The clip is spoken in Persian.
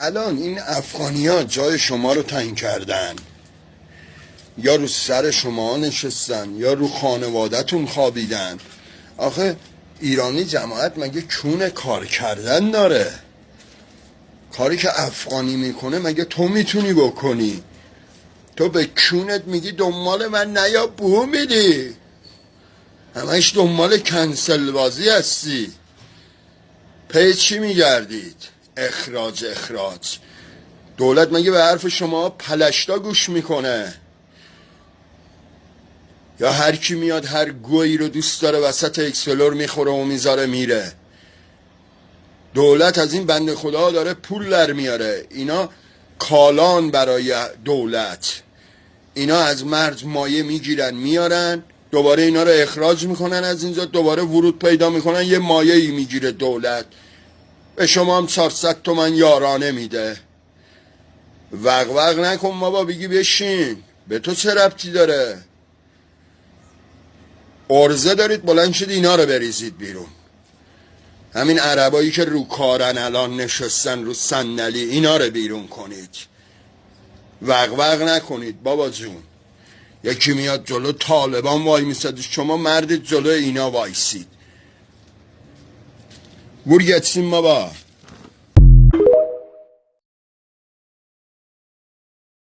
الان این افغانی‌ها جای شما رو تعیین کردن، یا رو سر شما نشستن یا رو خانواده‌تون خوابیدن. آخه ایرانی جماعت مگه چون کار کردن داره؟ کاری که افغانی میکنه مگه تو میتونی بکنی؟ تو به چونت میگی دنبال من نیا، بو میدی، همش دنبال کنسل بازی هستی. پی چی میگردید؟ اخراج. دولت مگه به حرف شما پلشتا گوش میکنه؟ یا هر کی میاد هر گویی رو دوست داره وسط اکسپلور میخوره و میذاره میره؟ دولت از این بنده خدا داره پول در میاره. اینا کالان برای دولت. اینا از مرج مایه میگیرن میارن، دوباره اینا رو اخراج میکنن از اینجا، دوباره ورود پیدا میکنن، یه مایه‌ای میگیره دولت. به شما هم 400 تومن یارانه میده. وق نکن بابا، بگی بشین. به تو چه ربطی داره؟ ارزه دارید بلند شد اینا رو بریزید بیرون. همین عربایی که رو کارن الان نشستن رو صندلی، اینا رو بیرون کنید. وق نکنید بابا جون. یکی میاد جلو طالبان وای میسد، شما مردید جلو اینا وایسید. بور گتسین بابا.